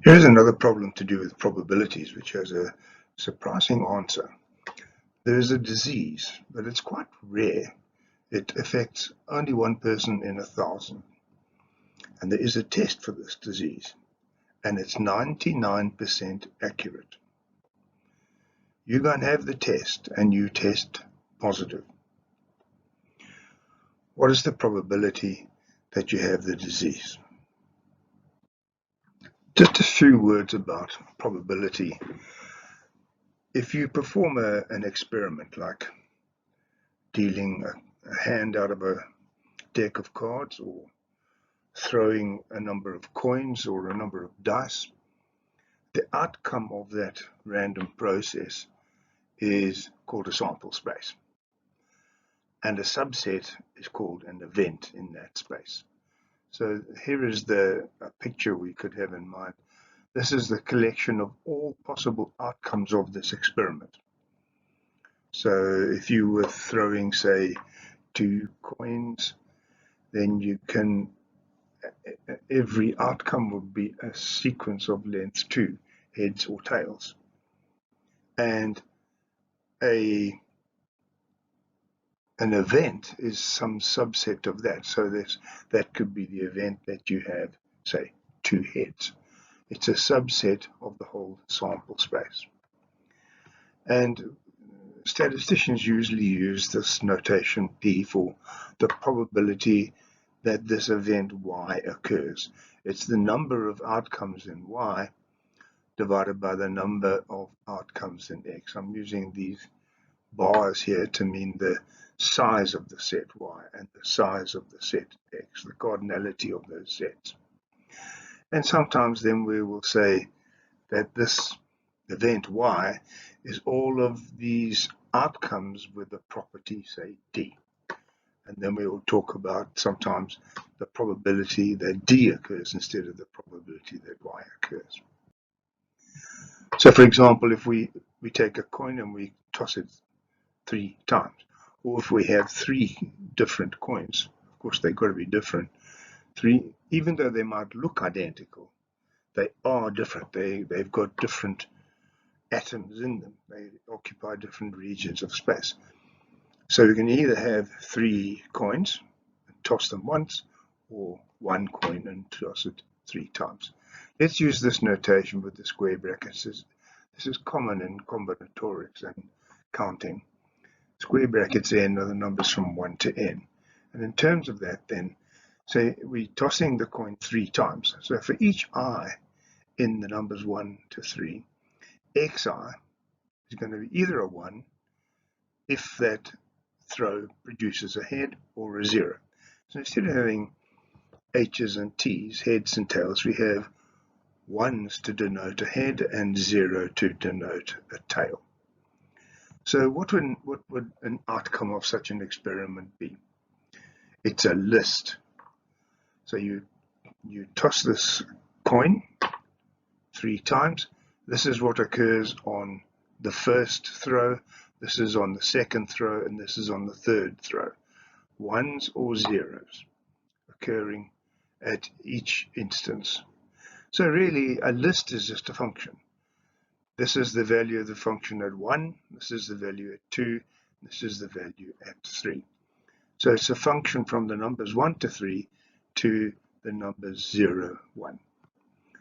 Here's another problem to do with probabilities, which has a surprising answer. There is a disease, but it's quite rare. It affects only one person in 1,000. And there is a test for this disease, and it's 99% accurate. You go and have the test, and you test positive. What is the probability that you have the disease? Just a few words about probability. If you perform an experiment like dealing a hand out of a deck of cards or throwing a number of coins or a number of dice, the outcome of that random process is called a sample space. And a subset is called an event in that space. So here is a picture we could have in mind. This is the collection of all possible outcomes of this experiment. So if you were throwing, say, 2 coins, then you can, every outcome would be a sequence of length 2, heads or tails. And an event is some subset of that. So that could be the event that you have, say, 2 heads. It's a subset of the whole sample space. And statisticians usually use this notation P for the probability that this event Y occurs. It's the number of outcomes in Y divided by the number of outcomes in X. I'm using these bars here to mean the size of the set Y and the size of the set X, the cardinality of those sets. And sometimes then we will say that this event Y is all of these outcomes with a property, say, D. And then we will talk about sometimes the probability that D occurs instead of the probability that Y occurs. So for example, if we take a coin and we toss it 3 times, or if we have 3 different coins, of course they've got to be different. 3, even though they might look identical, they are different. They've got different atoms in them. They occupy different regions of space. So you can either have 3 coins and toss them once, or 1 coin and toss it 3 times. Let's use this notation with the square brackets. This is common in combinatorics and counting. Square brackets n are the numbers from 1 to n. And in terms of that then, say we're tossing the coin 3 times. So for each I in the numbers 1 to 3, xi is going to be either a 1 if that throw produces a head or a 0. So instead of having h's and t's, heads and tails, we have 1s to denote a head and 0 to denote a tail. So what would an outcome of such an experiment be? It's a list. So you toss this coin 3 times. This is what occurs on the first throw, this is on the second throw, and this is on the third throw. 1s or 0s occurring at each instance. So really a list is just a function. This is the value of the function at 1, this is the value at 2, this is the value at 3. So it's a function from the numbers 1 to 3 to the numbers 0, 1.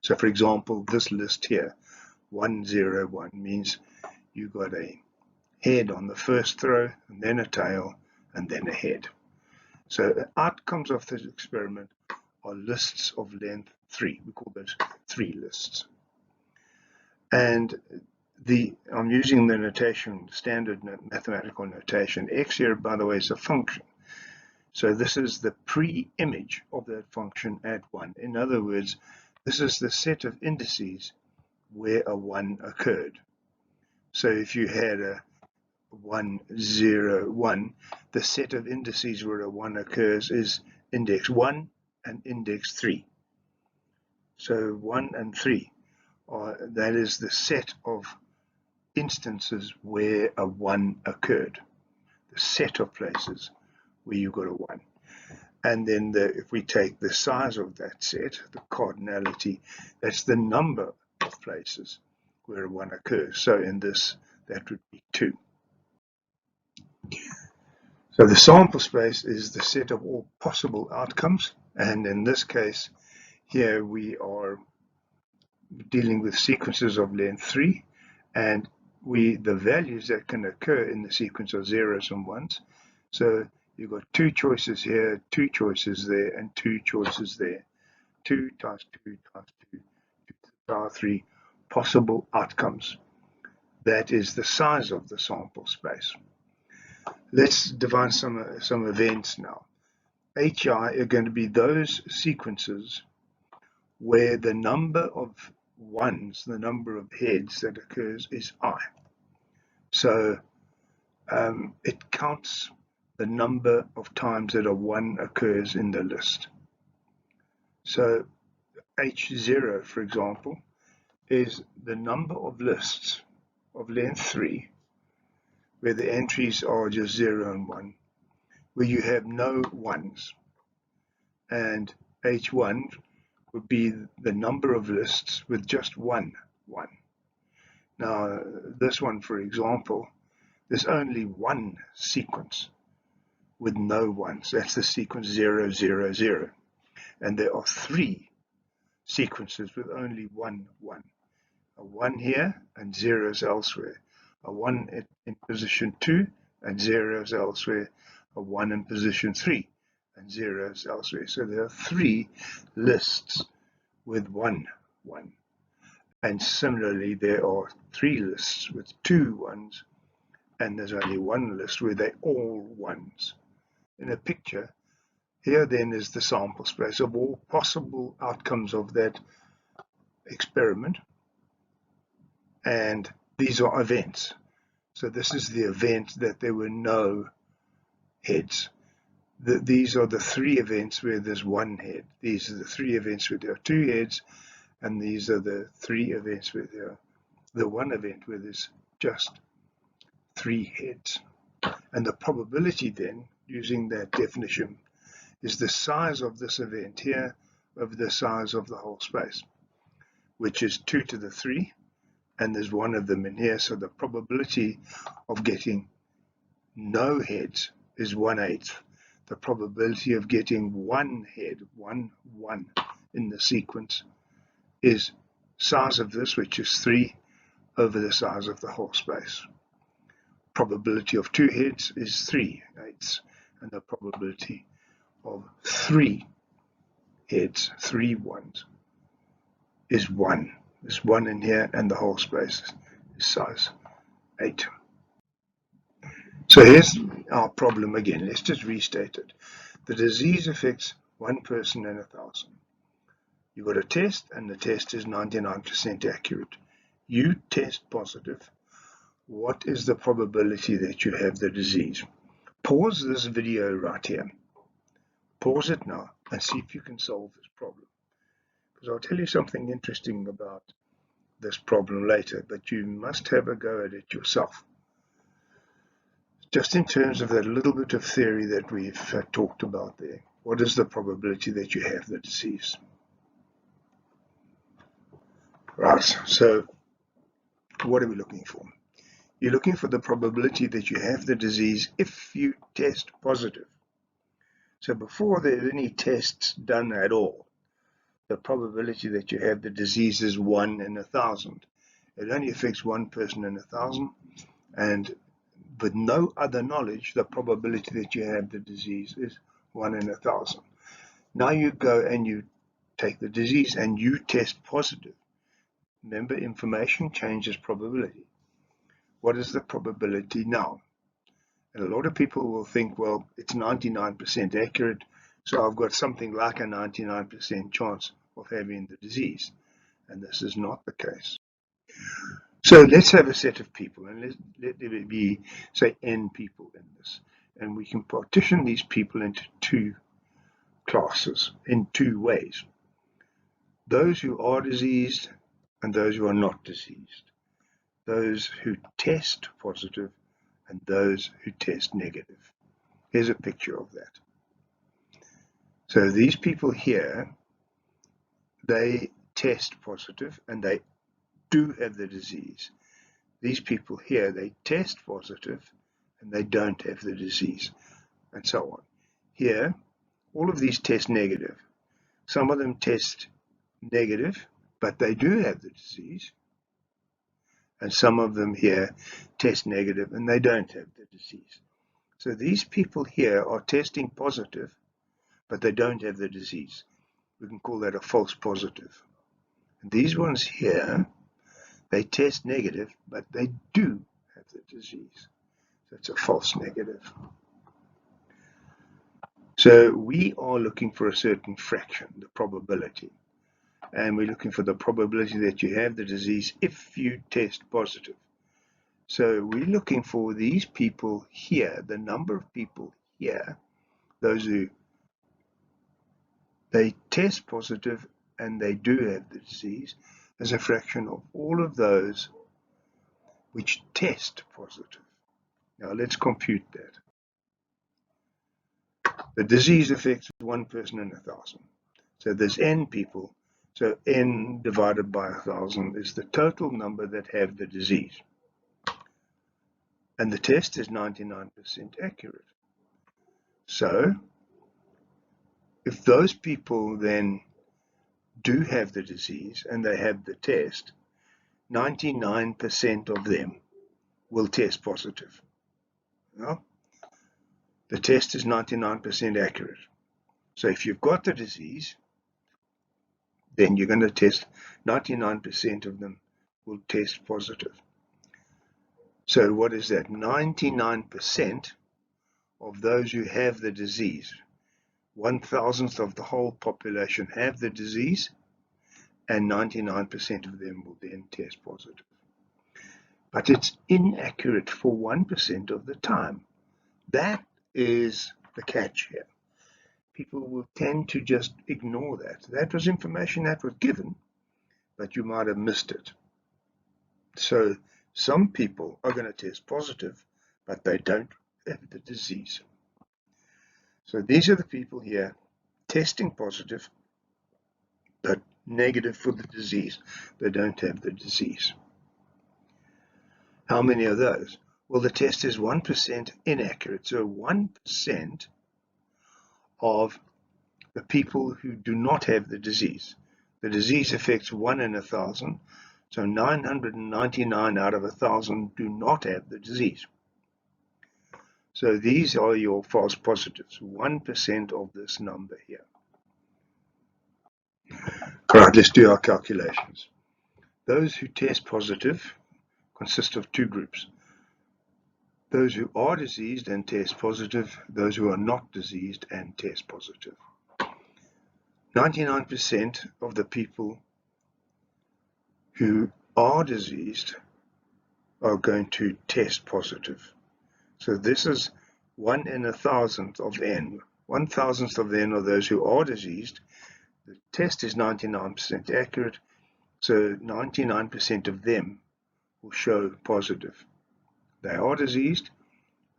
So for example, this list here, 1, 0, 1, means you got a head on the first throw, and then a tail, and then a head. So the outcomes of this experiment are lists of length 3. We call those 3 lists. And I'm using the notation, standard mathematical notation. X here, by the way, is a function. So this is the pre-image of that function at 1. In other words, this is the set of indices where a 1 occurred. So if you had a 1, 0, 1, the set of indices where a 1 occurs is index 1 and index 3. So 1 and 3, that is the set of instances where a 1 occurred, the set of places where you got a 1. And then if we take the size of that set, the cardinality, that's the number of places where 1 occurs. So in this, that would be 2. So the sample space is the set of all possible outcomes. And in this case, here we are dealing with sequences of length 3. And the values that can occur in the sequence are zeros and ones. So you've got 2 choices here, 2 choices there, and 2 choices there. 2 times 2 times 2, 2 to the power 3 possible outcomes. That is the size of the sample space. Let's define some events now. HI are going to be those sequences where the number of ones, the number of heads that occurs is I. So it counts the number of times that a 1 occurs in the list. So H0, for example, is the number of lists of length 3 where the entries are just 0 and 1, where you have no ones. And H1 would be the number of lists with just one 1. Now, this one, for example, there's only one sequence with no ones. That's the sequence 0, 0, 0. And there are 3 sequences with only one 1. A 1 here and zeros elsewhere. A 1 in position 2 and zeros elsewhere. A 1 in position 3 and zeros elsewhere. So there are 3 lists with 1 1. And similarly, there are 3 lists with 2 ones, and there's only 1 list where they're all ones. In a picture, here then is the sample space of all possible outcomes of that experiment. And these are events. So this is the event that there were no heads. These are the 3 events where there's 1 head. These are the 3 events where there are 2 heads. And these are the 3 events where there are the 1 event where there's just 3 heads. And the probability then, using that definition, is the size of this event here over the size of the whole space, which is 2 to the 3, and there's 1 of them in here. So the probability of getting no heads is 1/8. The probability of getting 1 head, 1, 1 in the sequence, is size of this, which is 3 over the size of the whole space. Probability of 2 heads is 3/8, and the probability of 3 heads, 3 ones, is 1. There's 1 in here, and the whole space is size 8. So here's our problem again. Let's just restate it. The disease affects 1 person in 1,000. You've got a test, and the test is 99% accurate. You test positive. What is the probability that you have the disease? Pause this video right here. Pause it now and see if you can solve this problem. Because I'll tell you something interesting about this problem later, but you must have a go at it yourself. Just in terms of that little bit of theory that we've talked about there, what is the probability that you have the disease? Right, so what are we looking for? You're looking for the probability that you have the disease if you test positive. So before there's any tests done at all, the probability that you have the disease is 1 in 1,000. It only affects 1 person in 1,000, and with no other knowledge, the probability that you have the disease is 1 in 1,000. Now you go and you take the disease and you test positive. Remember, information changes probability. What is the probability now? And a lot of people will think, well, it's 99% accurate, so I've got something like a 99% chance of having the disease. And this is not the case. So let's have a set of people, and let there be, say, n people in this. And we can partition these people into 2 classes in 2 ways. Those who are diseased and those who are not diseased. Those who test positive and those who test negative. Here's a picture of that. So these people here, they test positive and they do have the disease. These people here, they test positive and they don't have the disease, and so on. Here, all of these test negative. Some of them test negative, but they do have the disease. And some of them here test negative and they don't have the disease. So these people here are testing positive, but they don't have the disease. We can call that a false positive. And these ones here, they test negative, but they do have the disease. So it's a false negative. So we are looking for a certain fraction, the probability. And we're looking for the probability that you have the disease if you test positive. So we're looking for these people here, the number of people here, those who they test positive and they do have the disease, as a fraction of all of those which test positive. Now let's compute that. The disease affects 1 person in 1,000. So there's n people. So n divided by 1,000 is the total number that have the disease. And the test is 99% accurate. So if those people then do have the disease and they have the test, 99% of them will test positive. Well, the test is 99% accurate. So if you've got the disease, then you're going to test 99% of them will test positive. So what is that? 99% of those who have the disease, 1,000th of the whole population have the disease, and 99% of them will then test positive. But it's inaccurate for 1% of the time. That is the catch here. People will tend to just ignore that. That was information that was given, but you might have missed it. So some people are going to test positive, but they don't have the disease. So these are the people here testing positive, but negative for the disease. They don't have the disease. How many are those? Well, the test is 1% inaccurate. So 1% of the people who do not have the disease. The disease affects 1 in 1,000. So 999 out of 1,000 do not have the disease. So these are your false positives, 1% of this number here. All right, let's do our calculations. Those who test positive consist of two groups. Those who are diseased and test positive, those who are not diseased and test positive. 99% of the people who are diseased are going to test positive. So this is 1 in 1,000th of n. 1,000th of n are those who are diseased. The test is 99% accurate, so 99% of them will show positive. They are diseased,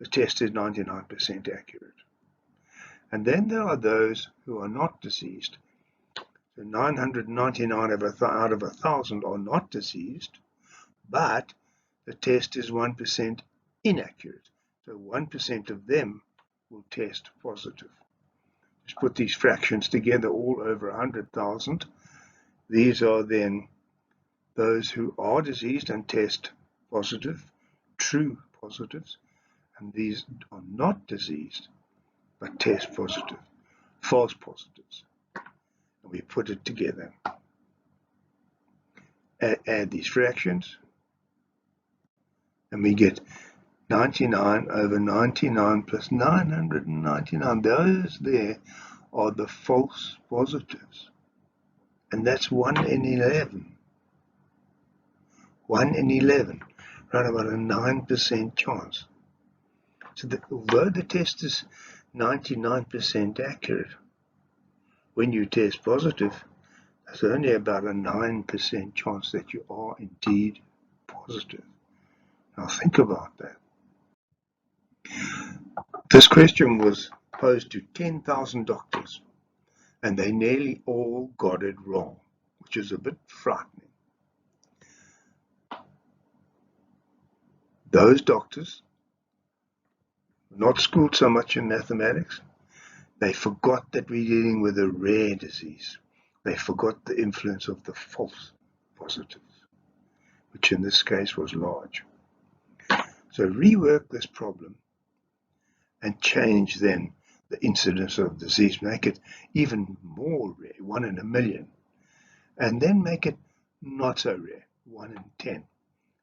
the test is 99% accurate. And then there are those who are not diseased. So 999 out of 1,000 are not diseased, but the test is 1% inaccurate. So 1% of them will test positive. Let's put these fractions together, all over 100,000. These are then those who are diseased and test positive, true positives, and these are not diseased but test positive, false positives. And we put it together. Add these fractions, and we get 99 over 99 plus 999. Those there are the false positives. And that's 1 in 11. 1 in 11. Around about a 9% chance. So that although the test is 99% accurate, when you test positive, there's only about a 9% chance that you are indeed positive. Now think about that. This question was posed to 10,000 doctors. and they nearly all got it wrong, which is a bit frightening. Those doctors, not schooled so much in mathematics, they forgot that we're dealing with a rare disease. They forgot the influence of the false positives, which in this case was large. So rework this problem and change then the incidence of disease, make it even more rare, 1 in a million, and then make it not so rare, 1 in 10,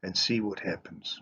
and see what happens.